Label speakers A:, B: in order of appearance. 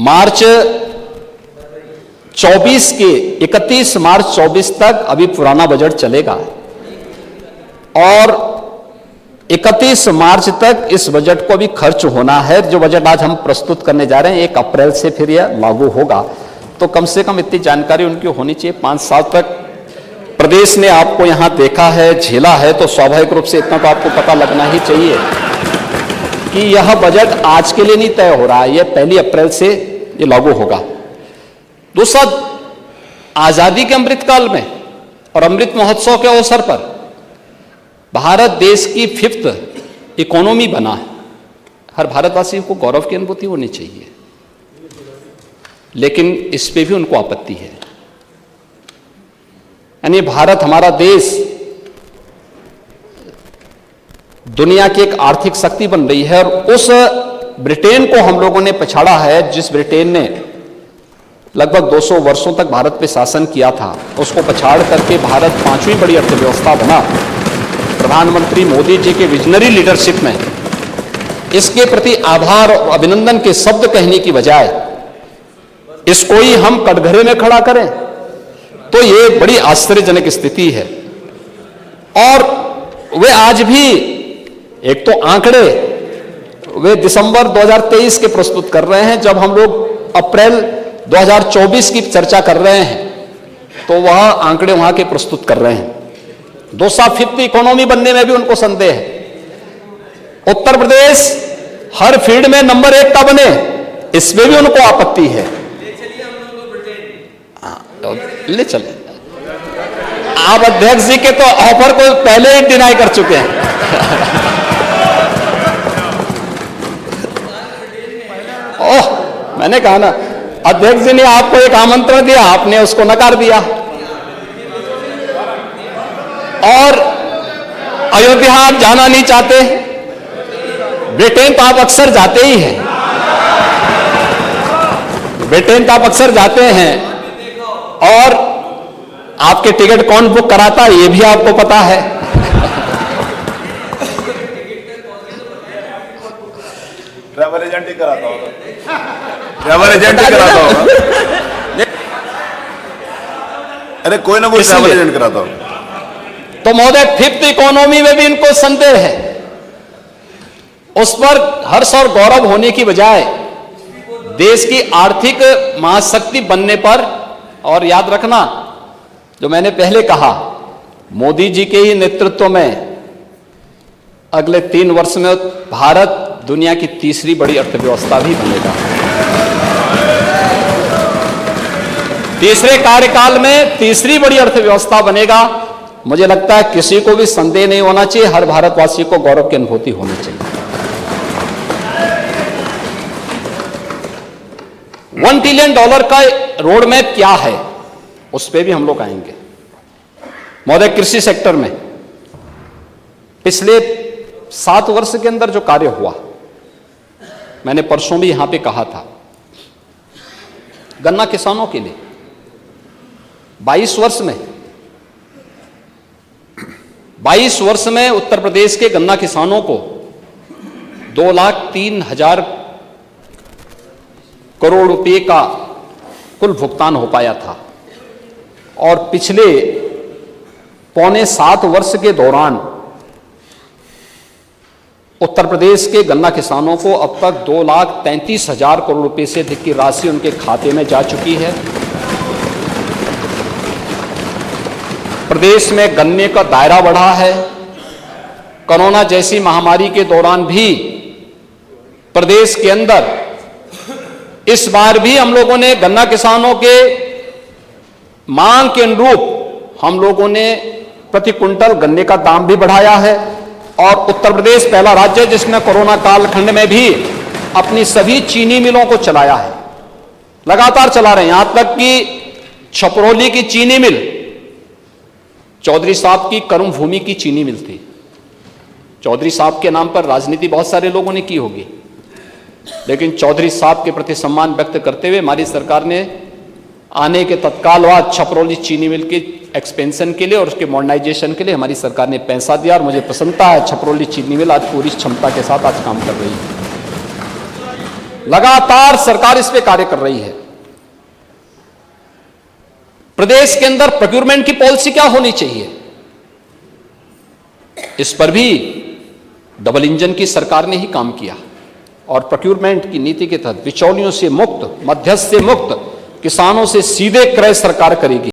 A: मार्च 24 के 31 मार्च 24 तक अभी पुराना बजट चलेगा और 31 मार्च तक इस बजट को भी खर्च होना है। जो बजट आज हम प्रस्तुत करने जा रहे हैं 1 अप्रैल से फिर यह लागू होगा, तो कम से कम इतनी जानकारी उनकी होनी चाहिए। 5 साल तक प्रदेश ने आपको यहां देखा है, झेला है, तो स्वाभाविक रूप से इतना तो आपको पता लगना ही चाहिए कि यह बजट आज के लिए नहीं तय हो रहा है, यह 1 अप्रैल से ये लागू होगा। दूसरा, आजादी के अमृत काल में और अमृत महोत्सव के अवसर पर भारत देश की 5th इकोनॉमी बना है। हर भारतवासी को गौरव की अनुभूति होनी चाहिए, लेकिन इस पे भी उनको आपत्ति है। यानी भारत, हमारा देश दुनिया की एक आर्थिक शक्ति बन रही है और उस ब्रिटेन को हम लोगों ने पछाड़ा है, जिस ब्रिटेन ने लगभग 200 वर्षों तक भारत पे शासन किया था, उसको पछाड़ करके भारत 5वीं बड़ी अर्थव्यवस्था बना। प्रधानमंत्री मोदी जी के विजनरी लीडरशिप में इसके प्रति आभार और अभिनंदन के शब्द कहने की बजाय इसको ही हम कटघरे में खड़ा करें, तो ये बड़ी आश्चर्यजनक स्थिति है। और वे आज भी, एक तो आंकड़े वे दिसंबर 2023 के प्रस्तुत कर रहे हैं, जब हम लोग अप्रैल 2024 की चर्चा कर रहे हैं तो वह आंकड़े वहां के प्रस्तुत कर रहे हैं। 5th इकोनॉमी बनने में भी उनको संदेह है। उत्तर प्रदेश हर फील्ड में नंबर 1 का बने, इसमें भी उनको आपत्ति है। ले चले, आप अध्यक्ष जी के तो ऑफर को पहले ही डिनाई कर चुके हैं। ओह, मैंने कहा ना, अध्यक्ष जी ने आपको एक आमंत्रण दिया, आपने उसको नकार दिया। और अयोध्या आप जाना नहीं चाहते, ब्रिटेन तो आप अक्सर जाते ही हैं, ब्रिटेन तो आप अक्सर जाते हैं, और आपके टिकट कौन बुक कराता है ये भी आपको पता है।
B: ट्रैवल एजेंट ही कराता होगा, ट्रैवल एजेंट ही कराता होगा। अरे कोई ना कोई ट्रैवल एजेंट कराता होगा।
A: तो महोदय, 5th इकोनॉमी में भी इनको संदेह है। उस पर हर्ष और गौरव होने की बजाय देश की आर्थिक महाशक्ति बनने पर, और याद रखना जो मैंने पहले कहा, मोदी जी के ही नेतृत्व में अगले 3 वर्ष में भारत दुनिया की 3री बड़ी अर्थव्यवस्था भी बनेगा। 3रे कार्यकाल में 3री बड़ी अर्थव्यवस्था बनेगा। मुझे लगता है किसी को भी संदेह नहीं होना चाहिए, हर भारतवासी को गौरव की अनुभूति होनी चाहिए। $1 ट्रिलियन का रोड मैप क्या है, उस पर भी हम लोग आएंगे। महोदय, कृषि सेक्टर में पिछले 7 वर्ष के अंदर जो कार्य हुआ, मैंने परसों भी यहां पे कहा था, गन्ना किसानों के लिए 22 वर्ष में उत्तर प्रदेश के गन्ना किसानों को 2,03,000 करोड़ रुपए का कुल भुगतान हो पाया था। और पिछले 6.25 वर्ष के दौरान उत्तर प्रदेश के गन्ना किसानों को अब तक 2,33,000 करोड़ रुपए से अधिक की राशि उनके खाते में जा चुकी है। प्रदेश में गन्ने का दायरा बढ़ा है। कोरोना जैसी महामारी के दौरान भी प्रदेश के अंदर इस बार भी हम लोगों ने गन्ना किसानों के मांग के अनुरूप हम लोगों ने प्रति कुंटल गन्ने का दाम भी बढ़ाया है। और उत्तर प्रदेश पहला राज्य है जिसने कोरोना कालखंड में भी अपनी सभी चीनी मिलों को चलाया है, लगातार चला रहे हैं। यहां तक कि छपरौली की चीनी मिल, चौधरी साहब की कर्म भूमि की चीनी मिल थी। चौधरी साहब के नाम पर राजनीति बहुत सारे लोगों ने की होगी, लेकिन चौधरी साहब के प्रति सम्मान व्यक्त करते हुए हमारी सरकार ने आने के तत्काल बाद छपरौली चीनी मिल के एक्सपेंशन के लिए और उसके मॉडर्नाइजेशन के लिए हमारी सरकार ने पैसा दिया। और मुझे प्रसन्नता है, छपरौली चीनी मिल आज पूरी क्षमता के साथ आज काम कर रही है। लगातार सरकार इस पे कार्य कर रही है। प्रदेश के अंदर प्रोक्योरमेंट की पॉलिसी क्या होनी चाहिए, इस पर भी डबल इंजन की सरकार ने ही काम किया और प्रोक्योरमेंट की नीति के तहत बिचौलियों से मुक्त, मध्यस्थ से मुक्त, किसानों से सीधे क्रय सरकार करेगी।